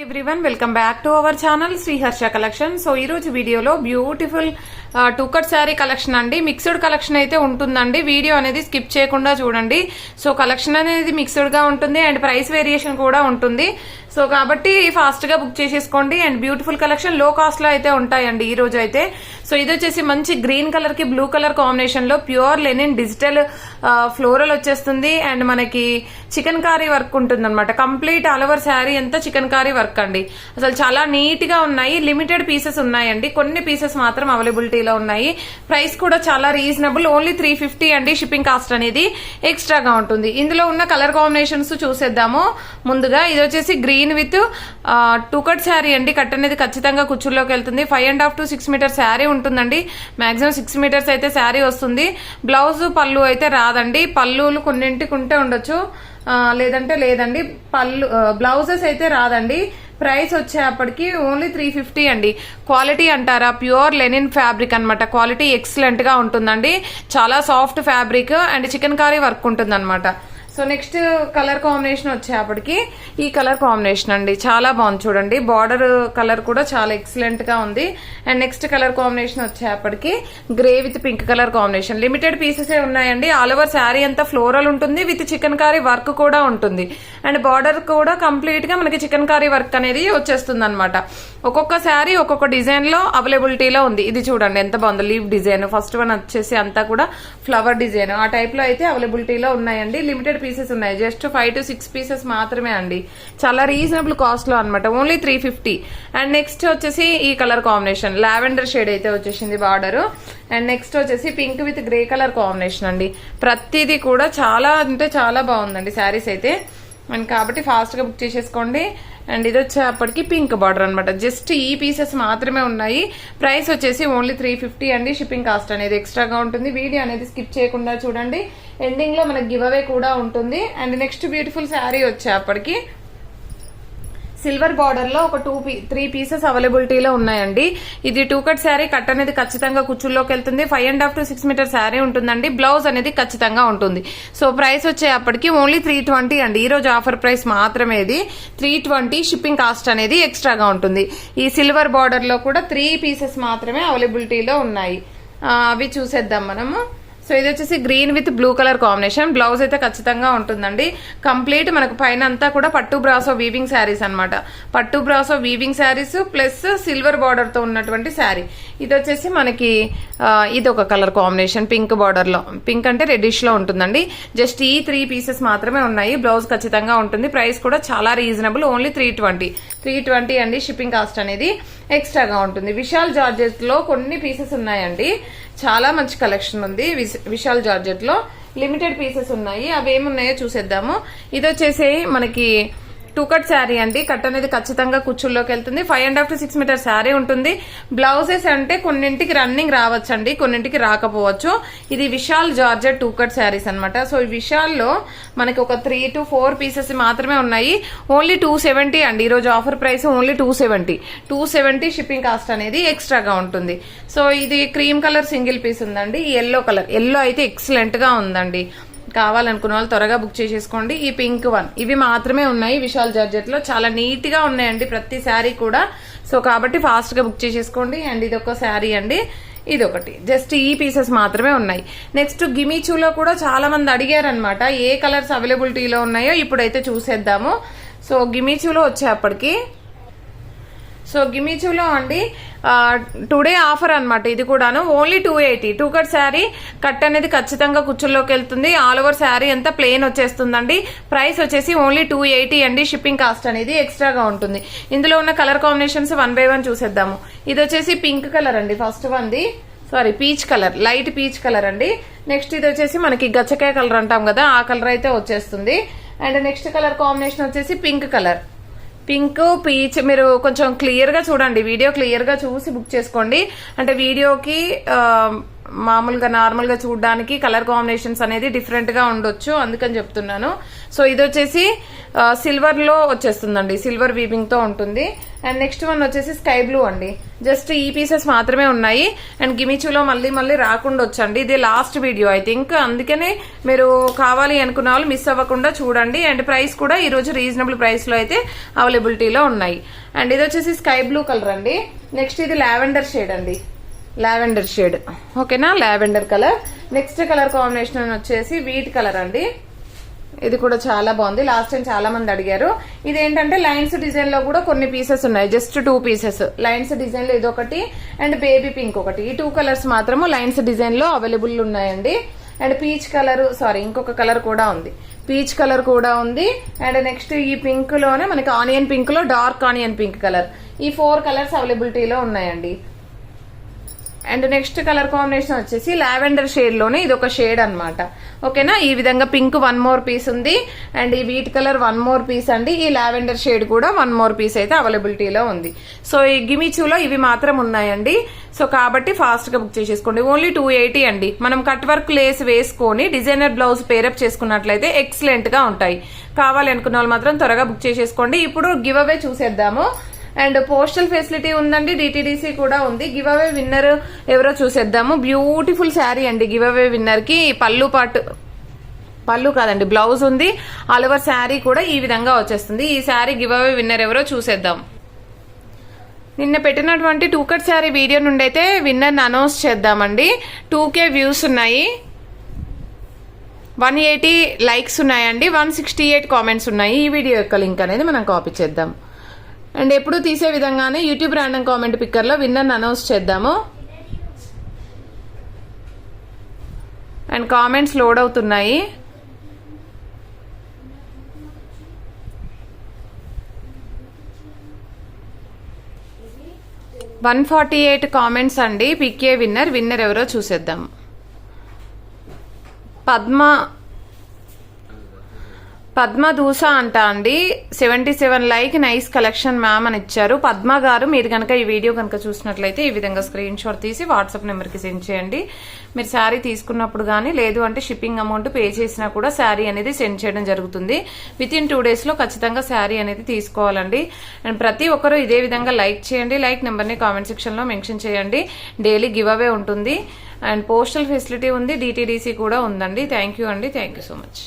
Everyone welcome back to our channel Shri Harsha collection. So ఈ రోజు వీడియోలో beautiful two cut sari collection అండి. మిక్స్డ్ కలెక్షన్ అయితే ఉంటుందండి. వీడియో అనేది స్కిప్ చేయకుండా చూడండి. సో కలెక్షన్ అనేది మిక్స్డ్ గా ఉంటుంది అండ్ ప్రైస్ వేరియేషన్ కూడా ఉంటుంది. సో కాబట్టి ఫాస్ట్ గా బుక్ చేసేసుకోండి. అండ్ బ్యూటిఫుల్ కలెక్షన్ లో కాస్ట్ లో అయితే ఉంటాయండి ఈ రోజు అయితే. సో ఇది వచ్చేసి మంచి గ్రీన్ కలర్ కి బ్లూ కలర్ కాంబినేషన్ లో ప్యూర్ లెనిన్ డిజిటల్ ఫ్లోరల్ వచ్చేస్తుంది. అండ్ మనకి చికెన్ కారీ వర్క్ ఉంటుంది అనమాట. కంప్లీట్ ఆల్ ఓవర్ శారీ అంతా చికెన్ కారీ వర్క్ అండి. అసలు చాలా నీట్ గా ఉన్నాయి. లిమిటెడ్ పీసెస్ ఉన్నాయండి. కొన్ని పీసెస్ మాత్రం అవైలబిలిటీలో ఉన్నాయి. ప్రైస్ కూడా చాలా రీజనబుల్. ఓన్లీ 350 అండి. షిప్పింగ్ కాస్ట్ అనేది ఎక్స్ట్రాగా ఉంటుంది. ఇందులో ఉన్న కలర్ కాంబినేషన్స్ చూసేద్దాము. ముందుగా ఇది వచ్చేసి green with two cut sari అండి. కట్ అనేది ఖచ్చితంగా కుచ్చుల్లోకి వెళ్తుంది. 5.5 to 6 మీటర్స్ శారీ ఉంటుందండి. మాక్సిమం 6 మీటర్స్ అయితే శారీ వస్తుంది. బ్లౌజ్ పళ్ళు అయితే రాదండి. పళ్ళులు కొన్నింటికి ఉంటే ఉండొచ్చు, లేదంటే లేదండి. పళ్ళు బ్లౌజెస్ అయితే రాదండి. ప్రైస్ వచ్చేప్పటికి ఓన్లీ 350 అండి. క్వాలిటీ అంటారా, ప్యూర్ లెనిన్ ఫ్యాబ్రిక్ అనమాట. క్వాలిటీ ఎక్సలెంట్ గా ఉంటుందండి. చాలా soft fabric and chikankari work ఉంటుంది అనమాట. సో నెక్స్ట్ కలర్ కాంబినేషన్ వచ్చేప్పటికి ఈ కలర్ కాంబినేషన్ అండి. చాలా బాగుంది చూడండి. బార్డర్ కలర్ కూడా చాలా ఎక్సలెంట్ గా ఉంది. అండ్ నెక్స్ట్ కలర్ కాంబినేషన్ వచ్చేప్పటికి grey with pink colour combination. Limited pieces ఉన్నాయండి. ఆల్ ఓవర్ శారీ అంతా ఫ్లోరల్ ఉంటుంది విత్ చికెన్ కారీ వర్క్ కూడా ఉంటుంది. అండ్ బార్డర్ కూడా కంప్లీట్ గా మనకి చికెన్ కారీ వర్క్ అనేది వచ్చేస్తుంది అనమాట. ఒక్కొక్క శారీ ఒక్కొక్క డిజైన్ లో అవైలబిలిటీలో ఉంది. ఇది చూడండి ఎంత బాగుంది. లీవ్ డిజైన్ ఫస్ట్ వన్ వచ్చేసి అంతా కూడా ఫ్లవర్ డిజైన్ ఆ టైప్ లో అయితే అవైలబిలిటీలో ఉన్నాయండి. లిమిటెడ్ పీసెస్ ఉన్నాయి. జస్ట్ 5 to 6 పీసెస్ మాత్రమే అండి. చాలా రీజనబుల్ కాస్ట్ లో అనమాట. ఓన్లీ 350. అండ్ నెక్స్ట్ వచ్చేసి ఈ కలర్ కాంబినేషన్ లావెండర్ షేడ్ అయితే వచ్చేసింది బార్డర్. అండ్ నెక్స్ట్ వచ్చేసి pink with grey colour combination అండి. ప్రతిదీ కూడా చాలా అంటే చాలా బాగుందండి శారీస్ అయితే. అండ్ కాబట్టి ఫాస్ట్ గా బుక్ చేసేసుకోండి. అండ్ ఇది వచ్చేప్పటికి పింక్ బార్డర్ అనమాట. జస్ట్ ఈ పీసెస్ మాత్రమే ఉన్నాయి. ప్రైస్ వచ్చేసి ఓన్లీ 350 అండి. షిప్పింగ్ కాస్ట్ అనేది ఎక్స్ట్రాగా ఉంటుంది. వీడియో అనేది స్కిప్ చేయకుండా చూడండి. ఎండింగ్ లో మనకి గివ్ అవే కూడా ఉంటుంది. అండ్ నెక్స్ట్ బ్యూటిఫుల్ శారీ వచ్చేప్పటికి సిల్వర్ బార్డర్ లో ఒక 3 పీసెస్ అవైలబిలిటీలో ఉన్నాయండి. ఇది టూ కట్ శారీ. కట్ అనేది ఖచ్చితంగా కుచ్చుల్లోకి వెళ్తుంది. 5.5 to 6 మీటర్ శారీ ఉంటుందండి. బ్లౌజ్ అనేది ఖచ్చితంగా ఉంటుంది. సో ప్రైస్ వచ్చేప్పటికి ఓన్లీ 320 అండి. ఈ రోజు ఆఫర్ ప్రైస్ మాత్రమే ఇది 320. షిప్పింగ్ కాస్ట్ అనేది ఎక్స్ట్రాగా ఉంటుంది. ఈ సిల్వర్ బార్డర్ లో కూడా 3 పీసెస్ మాత్రమే అవైలబిలిటీలో ఉన్నాయి. అవి చూసేద్దాం మనము. సో ఇది వచ్చేసి green with blue colour combination. Blouse అయితే ఖచ్చితంగా ఉంటుందండి. కంప్లీట్ మనకు పైన అంతా కూడా పట్టు బ్రాసో వీవింగ్ శారీస్ అనమాట. పట్టు brasso weaving saris plus silver border తో ఉన్నటువంటి శారీ. ఇది వచ్చేసి మనకి ఇది ఒక కలర్ కాంబినేషన్ పింక్ బార్డర్ లో. పింక్ అంటే రెడ్డిష్ లో ఉంటుందండి. జస్ట్ ఈ 3 పీసెస్ మాత్రమే ఉన్నాయి. బ్లౌజ్ ఖచ్చితంగా ఉంటుంది. ప్రైస్ కూడా చాలా రీజనబుల్. ఓన్లీ 320 అండి. షిప్పింగ్ కాస్ట్ అనేది ఎక్స్ట్రాగా ఉంటుంది. విశాల్ జార్జెట్ లో కొన్ని పీసెస్ ఉన్నాయండి. చాలా మంచి కలెక్షన్ ఉంది విశాల్ జార్జెట్ లో. లిమిటెడ్ పీసెస్ ఉన్నాయి. అవి ఏమున్నాయో చూసేద్దాము. ఇది వచ్చేసి మనకి టూ కట్ శారీ అండి. కట్ అనేది ఖచ్చితంగా కుచ్చుల్లోకి వెళ్తుంది. 5.5 to 6 మీటర్ శారీ ఉంటుంది. బ్లౌజెస్ అంటే కొన్నింటికి రన్నింగ్ రావచ్చండి, కొన్నింటికి రాకపోవచ్చు. ఇది Vishal georgette two cut saris అనమాట. సో ఈ విశాల్లో మనకి ఒక 3 to 4 పీసెస్ మాత్రమే ఉన్నాయి. ఓన్లీ 270 అండి. ఈ రోజు offer price only 270. Shipping cost అనేది ఎక్స్ట్రాగా ఉంటుంది. సో ఇది క్రీమ్ కలర్ సింగిల్ పీస్ ఉందండి. ఈ ఎల్లో కలర్, ఎల్లో అయితే ఎక్సలెంట్ గా ఉందండి. కావాలనుకున్న వాళ్ళు త్వరగా బుక్ చేసేసుకోండి. ఈ పింక్ వన్ ఇవి మాత్రమే ఉన్నాయి విశాల్ జార్జెట్ లో. చాలా నీట్ గా ఉన్నాయండి ప్రతి శారీ కూడా. సో కాబట్టి ఫాస్ట్ గా బుక్ చేసేసుకోండి. అండ్ ఇది ఒక శారీ అండి. ఇదొకటి. జస్ట్ ఈ పీసెస్ మాత్రమే ఉన్నాయి. నెక్స్ట్ గిమిచూలో కూడా చాలా మంది అడిగారనమాట ఏ కలర్స్ అవైలబిలిటీలో ఉన్నాయో ఇప్పుడైతే చూసేద్దాము. సో గిమిచూలో వచ్చేప్పటికి గిమిచూలో అండి టుడే ఆఫర్ అనమాట. ఇది కూడాను only 280. Two cut sari. Cut అనేది ఖచ్చితంగా కుచ్చుల్లోకి వెళ్తుంది. ఆల్ ఓవర్ శారీ అంతా ప్లెయిన్ వచ్చేస్తుందండి. ప్రైస్ వచ్చేసి ఓన్లీ 280 అండి. షిప్పింగ్ కాస్ట్ అనేది ఎక్స్ట్రాగా ఉంటుంది. ఇందులో ఉన్న కలర్ కాంబినేషన్స్ 1 by 1 చూసేద్దాము. ఇది వచ్చేసి పింక్ కలర్ అండి. ఫస్ట్ వన్ది peach colour, light peach colour అండి. నెక్స్ట్ ఇది వచ్చేసి మనకి గచ్చకాయ కలర్ అంటాం కదా, ఆ కలర్ అయితే వచ్చేస్తుంది. అండ్ నెక్స్ట్ కలర్ కాంబినేషన్ వచ్చేసి పింక్ కలర్. Pink peach. మీరు కొంచెం క్లియర్ గా చూడండి. వీడియో క్లియర్ గా చూసి బుక్ చేసుకోండి. అంటే వీడియోకి మామూలుగా నార్మల్గా చూడడానికి కలర్ కాంబినేషన్స్ అనేది డిఫరెంట్గా ఉండొచ్చు, అందుకని చెప్తున్నాను. సో ఇది వచ్చేసి సిల్వర్లో వచ్చేస్తుందండి, సిల్వర్ వీవింగ్తో ఉంటుంది. అండ్ నెక్స్ట్ వన్ వచ్చేసి స్కై బ్లూ అండి. జస్ట్ ఈ పీసెస్ మాత్రమే ఉన్నాయి. అండ్ గిమిచూలో మళ్ళీ రాకుండా వచ్చండి, ఇది లాస్ట్ వీడియో ఐ థింక్, అందుకనే మీరు కావాలి అనుకున్న వాళ్ళు మిస్ అవ్వకుండా చూడండి. అండ్ ప్రైస్ కూడా ఈరోజు రీజనబుల్ ప్రైస్లో అయితే అవైలబిలిటీలో ఉన్నాయి. అండ్ ఇది వచ్చేసి స్కై బ్లూ కలర్ అండి. నెక్స్ట్ ఇది లావెండర్ షేడ్ అండి, లావెండర్ షేడ్, ఓకేనా, lavender colour. Next colour combination వచ్చేసి వీట్ కలర్ అండి. ఇది కూడా చాలా బాగుంది, లాస్ట్ టైం చాలా మంది అడిగారు. ఇది ఏంటంటే లైన్స్ డిజైన్ లో కూడా కొన్ని పీసెస్ ఉన్నాయి, జస్ట్ 2 పీసెస్ లైన్స్ డిజైన్ లో ఇదొకటి అండ్ బేబీ పింక్ ఒకటి. ఈ 2 కలర్స్ మాత్రము లైన్స్ డిజైన్ లో అవైలబుల్ ఉన్నాయండి. అండ్ పీచ్ కలర్, సారీ ఇంకొక కలర్ కూడా ఉంది, పీచ్ కలర్ కూడా ఉంది. అండ్ నెక్స్ట్ ఈ పింక్ లోనే మనకి ఆనియన్ పింక్ లో డార్క్ ఆనియన్ పింక్ కలర్, ఈ 4 కలర్స్ అవైలబిలిటీలో ఉన్నాయండి. అండ్ నెక్స్ట్ కలర్ కాంబినేషన్ వచ్చేసి లావెండర్ షేడ్ లోనే ఇది ఒక షేడ్ అన్నమాట, ఓకేనా. ఈ విధంగా పింక్ 1 మోర్ పీస్ ఉంది. అండ్ ఈ వీట్ కలర్ 1 మోర్ పీస్ అండి. ఈ లావెండర్ షేడ్ కూడా 1 మోర్ పీస్ అయితే అవైలబిలిటీలో ఉంది. సో ఈ గిమిచూలో ఇవి మాత్రం ఉన్నాయండి. సో కాబట్టి ఫాస్ట్ గా బుక్ చేసేసుకోండి. ఓన్లీ 280 అండి. మనం కట్ వర్క్ లేస్ వేసుకొని డిజైనర్ బ్లౌజ్ పేరప్ చేసుకున్నట్లయితే ఎక్సలెంట్ గా ఉంటాయి. కావాలి అనుకున్న వాళ్ళు మాత్రం త్వరగా బుక్ చేసేసుకోండి. ఇప్పుడు గివ్ అవే చూసేద్దాము. అండ్ పోస్టల్ ఫెసిలిటీ ఉందండి, డిటిడిసి కూడా ఉంది. గివ్ అవే విన్నర్ ఎవరో చూసేద్దాము. బ్యూటిఫుల్ శారీ అండి. గివ్ అవే విన్నర్ కి పళ్ళు కాదండి, బ్లౌజ్ ఉంది. ఆల్ ఓవర్ శారీ కూడా ఈ విధంగా వచ్చేస్తుంది. ఈ శారీ గివ్ అవే విన్నర్ ఎవరో చూసేద్దాం. నిన్న పెట్టినటువంటి 2 కట్ శారీ వీడియో నుండి అయితే విన్నర్ అనౌన్స్ చేద్దామండి. 2K వ్యూస్ ఉన్నాయి, 180 లైక్స్ ఉన్నాయండి, 168 కామెంట్స్ ఉన్నాయి. ఈ వీడియో యొక్క లింక్ అనేది మనం కాపీ చేద్దాం. అండ్ ఎప్పుడు తీసే విధంగానే యూట్యూబ్ ర్యాండమ్ కామెంట్ పిక్కర్ లో విన్నర్ అనౌన్స్ చేద్దాము. అండ్ కామెంట్స్ లోడ్ అవుతున్నాయి. - 148 కామెంట్స్ అండి. పిక్కే విన్నర్ ఎవరో చూసేద్దాం. పద్మ దూసా అంట అండి, 77 లైక్, నైస్ కలెక్షన్ మ్యామ్ అని ఇచ్చారు. పద్మ గారు, మీరు కనుక ఈ వీడియో కనుక చూసినట్లయితే ఈ విధంగా స్క్రీన్ షాట్ తీసి వాట్సాప్ నెంబర్కి సెండ్ చేయండి. మీరు శారీ తీసుకున్నప్పుడు కానీ లేదు అంటే షిప్పింగ్ అమౌంట్ పే చేసినా కూడా శారీ అనేది సెండ్ చేయడం జరుగుతుంది. వితిన్ 2 days లో ఖచ్చితంగా శారీ అనేది తీసుకోవాలండి. అండ్ ప్రతి ఒక్కరూ ఇదే విధంగా లైక్ చేయండి. లైక్ నెంబర్ని కామెంట్ సెక్షన్ లో మెన్షన్ చేయండి. డైలీ గివ్ అవే ఉంటుంది. అండ్ పోస్టల్ ఫెసిలిటీ ఉంది, డిటిడిసి కూడా ఉందండి. థ్యాంక్ యూ అండి, థ్యాంక్ యూ సో మచ్.